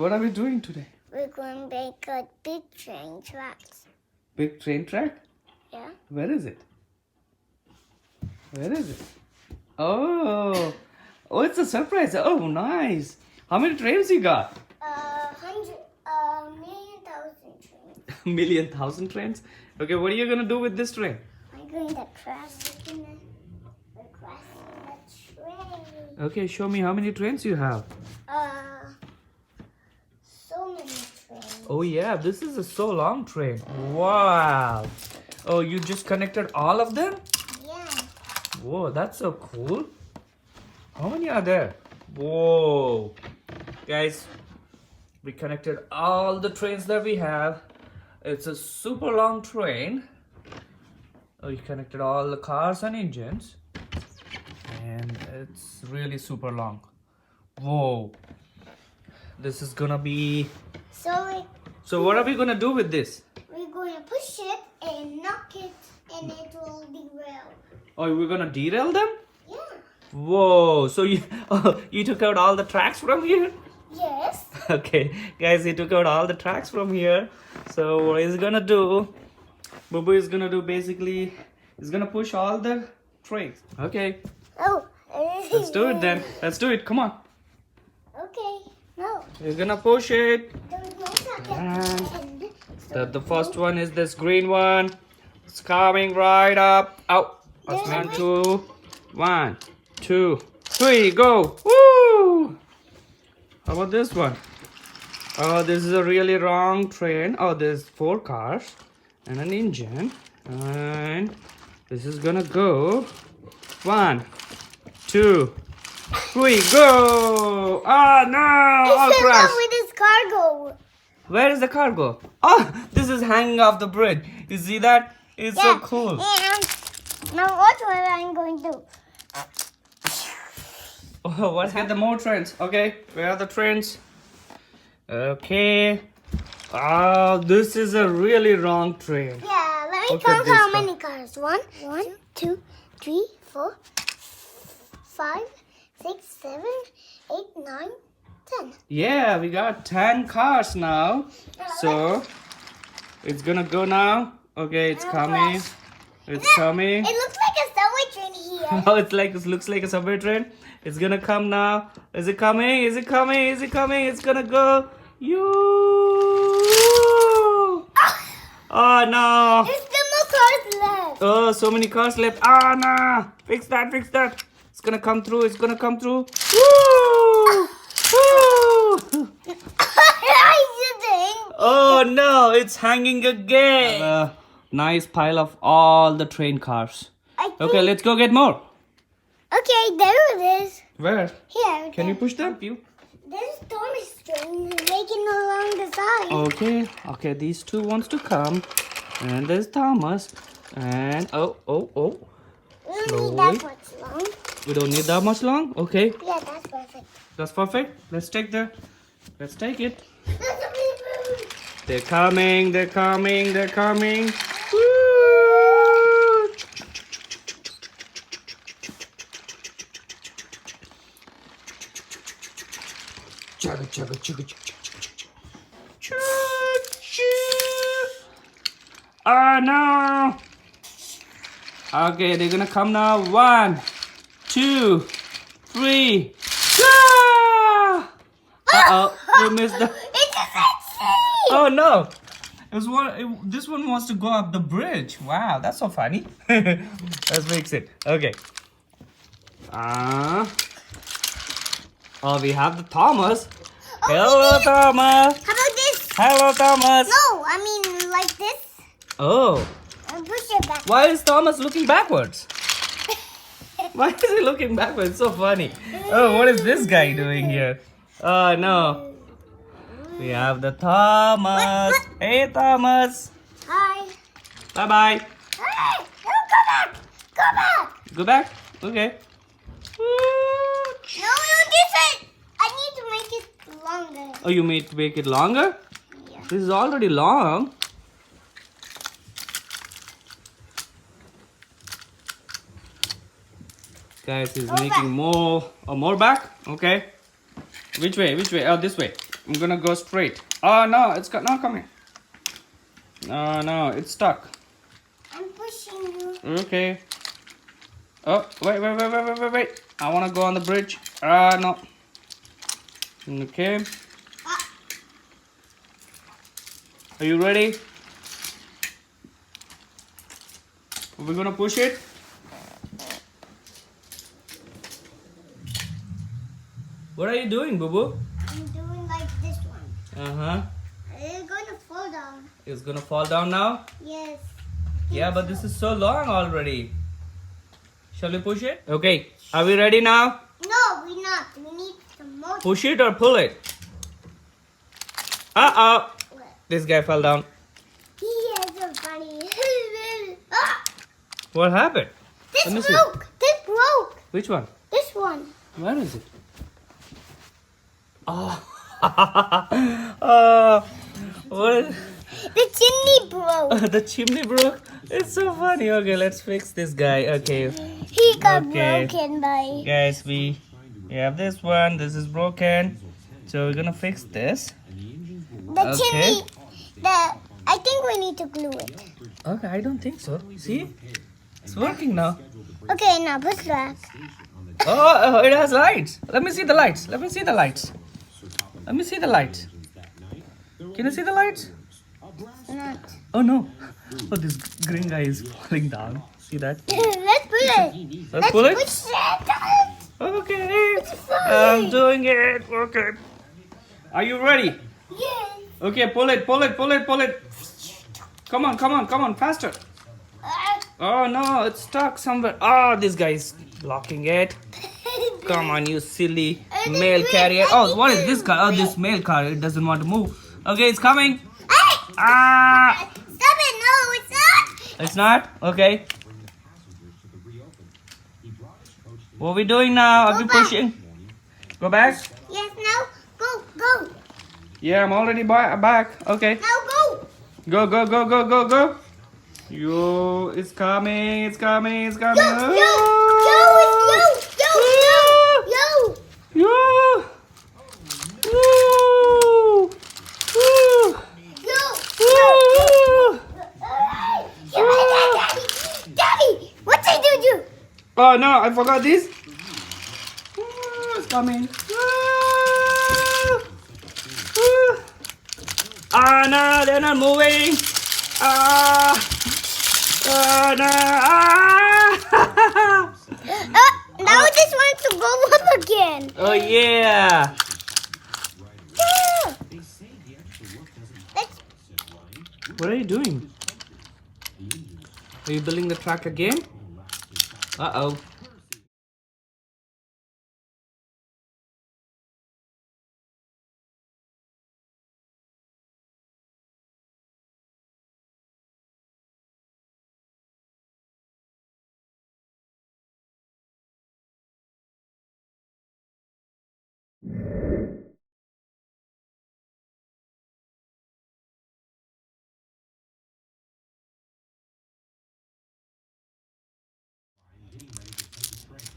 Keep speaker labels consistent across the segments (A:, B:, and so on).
A: What are we doing today?
B: We're going to make a big train tracks.
A: Big train track?
B: Yeah.
A: Where is it? Where is it? Oh, oh, it's a surprise. Oh, nice. How many trains you got?
B: 1,000,000 trains.
A: Million thousand trains? Okay, what are you gonna do with this train?
B: I'm going to crash in the train.
A: Okay, show me how many trains you have.
B: So many trains.
A: Oh yeah, this is a so long train. Wow. Oh, you just connected all of them?
B: Yeah.
A: Whoa, that's so cool. How many are there? Whoa. Guys, we connected all the trains that we have. It's a super long train. Oh, you connected all the cars and engines. And it's really super long. Whoa. This is gonna be... So what are we gonna do with this?
B: We're going to push it and knock it and it will derail.
A: Oh, we're gonna derail them?
B: Yeah.
A: Whoa, so you you took out all the tracks from here?
B: Yes.
A: Okay, guys, he took out all the tracks from here. So what he's gonna do, Babu is gonna do basically, he's gonna push all the trains. Okay,
B: Oh.
A: let's do it then. Let's do it, come on.
B: Okay. No.
A: You're gonna push it.
B: There's no second.
A: And the first one is this green one. It's coming right up. Out. One, two, three, go. Woo! How about this one? Oh, this is a really long train. Oh, there's 4 cars and an engine. And this is gonna go. 1, 2, 3, go! Ah, no! All crashed.
B: with his cargo.
A: Where is the cargo? Oh, this is hanging off the bridge. You see that? It's so cool.
B: And now watch what I'm going to do.
A: Oh, let's get the more trains. Okay, where are the trains? Okay. Oh, this is a really long train.
B: Yeah, let me
A: Look at
B: count
A: this
B: how
A: one.
B: many cars. 1, 2, 3, 4, 5, 6, 7, 8, 9, 10.
A: Yeah, we got 10 cars now. So, it's gonna go now. Okay, it's coming. It's coming.
B: It looks like a subway train here.
A: Oh, it looks like a subway train. It's gonna come now. Is it coming? Is it coming? Is it coming? It's gonna go. You. Oh no.
B: There's still no cars left.
A: Oh, so many cars left. Ah no. Fix that. Fix that. It's gonna come through. It's gonna come through. Woo! Woo! Oh no, it's hanging again. A nice pile of all the train cars. Okay, let's go get more.
B: Okay, there it is.
A: Where?
B: Here.
A: Can you push them?
B: There's Thomas train making along the side.
A: Okay, okay, these two wants to come. And there's Thomas. And oh.
B: We don't need that much long.
A: We don't need that much long? Okay,
B: Yeah, that's perfect.
A: that's perfect. Let's take it. They're coming, they're coming, they're coming. Woo! Chugga, chugga, chugga, chugga, chugga, chugga. Oh no! Okay, they're gonna come now. 1, 2, 3. Ah! Uh-oh, we missed the...
B: It's a sexy!
A: Oh no! This one wants to go up the bridge. Wow, that's so funny. Let's fix it. Okay. Oh, we have the Thomas. Hello, Thomas.
B: How about this?
A: Hello, Thomas.
B: No, I mean like this.
A: Oh,
B: And push it back.
A: why is Thomas looking backwards? Why is he looking backwards? So funny. Oh, what is this guy doing here? Oh no. We have the Thomas. Hey, Thomas.
B: Hi.
A: Bye-bye.
B: Hey, no, go back. Go back.
A: Go back? Okay.
B: No, this way. I need to make it longer.
A: Oh, you made to make it longer?
B: Yeah.
A: This is already long. Guys, he's making more. Oh, more back? Okay. Which way? Which way? Oh, this way. I'm gonna go straight. Oh no, it's not coming. No, it's stuck.
B: I'm pushing you.
A: Okay. Oh, wait. I wanna go on the bridge. No. Okay.
B: Ah,
A: Are you ready? We're gonna push it. What are you doing, Boo Boo?
B: I'm doing like this one.
A: Uh-huh.
B: It's going to fall down.
A: It's gonna fall down now?
B: Yes.
A: Yeah, but this is so long already. Shall we push it? Okay. Are we ready now?
B: No, we're not. We need some more.
A: Push it or pull it? Uh-oh. This guy fell down.
B: He is so funny. Ah,
A: What happened?
B: this
A: Let me see.
B: broke. This broke.
A: Which one?
B: This one.
A: Where is it? Oh. Oh. What?
B: The chimney broke.
A: The chimney broke? It's so funny. Okay, let's fix this guy. Okay.
B: He got
A: Okay.
B: broken by.
A: Guys, we have this one. This is broken. So we're gonna fix this.
B: The
A: Okay.
B: chimney. I think we need to glue it.
A: Okay, I don't think so. See? It's working now.
B: Okay, now push back.
A: Oh, it has lights. Let me see the lights. Let me see the lights. Let me see the lights. Can you see the lights?
B: Not.
A: Oh no. Oh, this green guy is falling down. See that?
B: Let's pull it.
A: Let's pull it.
B: Push it.
A: Okay.
B: fine.
A: I'm doing it. Okay. Are you ready?
B: Yes.
A: Okay, pull it. Come on, faster. Oh no, it's stuck somewhere. Oh, this guy is blocking it. Come on, you silly mail carrier. Oh, what is this car? Oh, this mail car. It doesn't want to move. Okay, it's coming.
B: Hey!
A: Ah!
B: Stop it! No, it's not.
A: It's not? Okay. What are we doing now? Are we
B: back.
A: pushing? Go back?
B: Yes, now go.
A: Yeah, I'm already back. Okay.
B: Now go.
A: Go. Yo, it's coming.
B: Yo, it's yo.
A: Yo. Woo. Woo. Woo.
B: Daddy, what did you do?
A: Oh no, I forgot this. It's coming. Ah no, they're not moving. No.
B: Now it just wants to go up again.
A: Oh yeah. What are you doing? Are you building the track again? Uh-oh.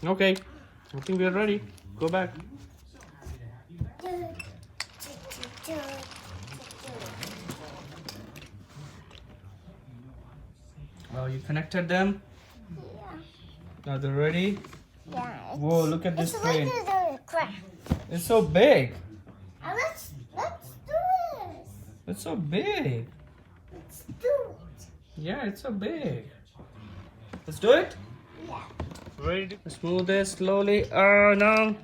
A: Okay, I think we're ready. Go back. Oh, you connected them? Now they're ready?
B: Yeah.
A: Whoa, look at this train.
B: The crack.
A: It's so big.
B: Let's do this.
A: It's so big.
B: Let's do it.
A: Yeah, it's so big. Let's do it?
B: Yeah.
A: Ready? Smooth it slowly. Oh no.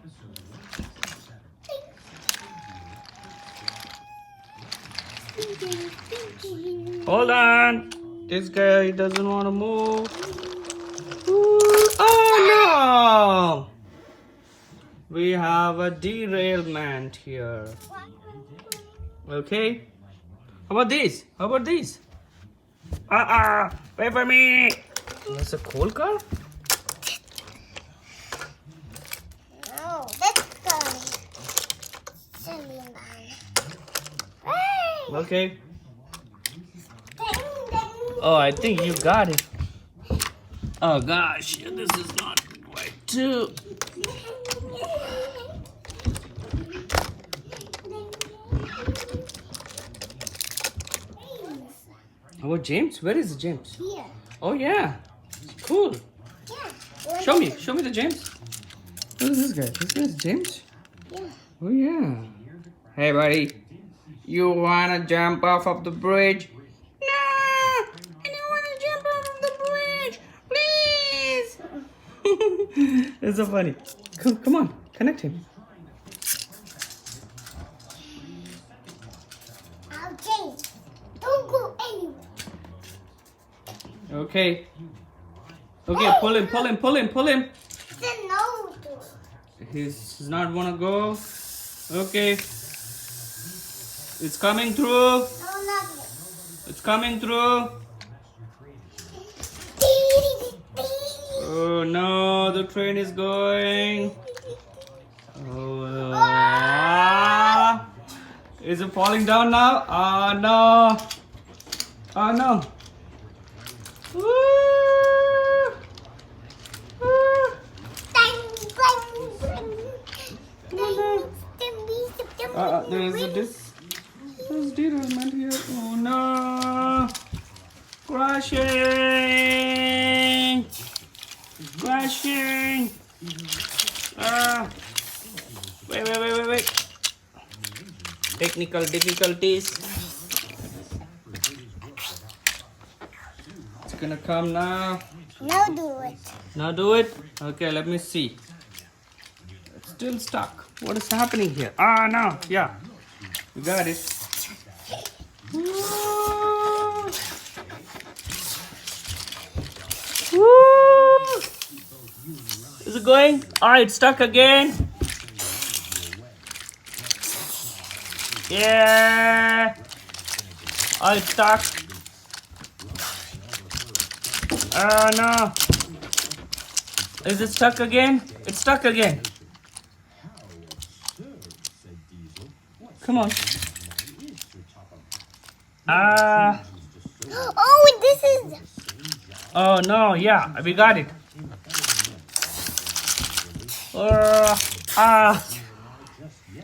A: Hold on. This guy doesn't want to move. Ooh. Oh no! We have a derailment here. Okay. How about this? Wait for me. That's a coal car?
B: No, let's go. Silly man. Hey!
A: Okay.
B: Ding, ding.
A: Oh, I think you got it. Oh gosh, this is not right too. How about James? Where is James?
B: Here.
A: Oh yeah, cool.
B: Yeah.
A: Show me the James. Who's this guy? This guy's James?
B: Yeah.
A: Oh yeah. Hey buddy, you wanna jump off of the bridge? No, I don't wanna jump off of the bridge. Please. It's so funny. Come on, connect him.
B: Okay. Don't go anywhere.
A: Okay. Okay, pull him.
B: Say no to.
A: He's not wanna go. Okay. It's coming through.
B: No, nothing.
A: It's coming through. Oh no, the train is going. Oh, is it falling down now? Oh no. Oh no. Woo! There is this derailment here. Oh no! Crashing! Crashing! Wait. Technical difficulties. It's gonna come now.
B: Now do it.
A: Now do it. Okay, let me see. It's still stuck. What is happening here? Ah, no. Yeah. You got it. Woo! Woo! Is it going? Ah, it's stuck again. Yeah. Oh, it's stuck. Oh no. Is it stuck again? It's stuck again. Come on.
B: Oh, this is.
A: Oh no, yeah, we got it.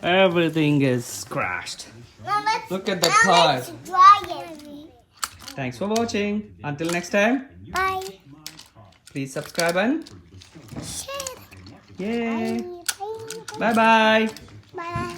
A: Everything is crashed.
B: Now let's,
A: Look at the
B: now
A: car.
B: let's dry it.
A: Thanks for watching. Until next time,
B: Bye.
A: please subscribe and
B: Share.
A: yay.
B: Bye.
A: Bye bye.
B: Bye.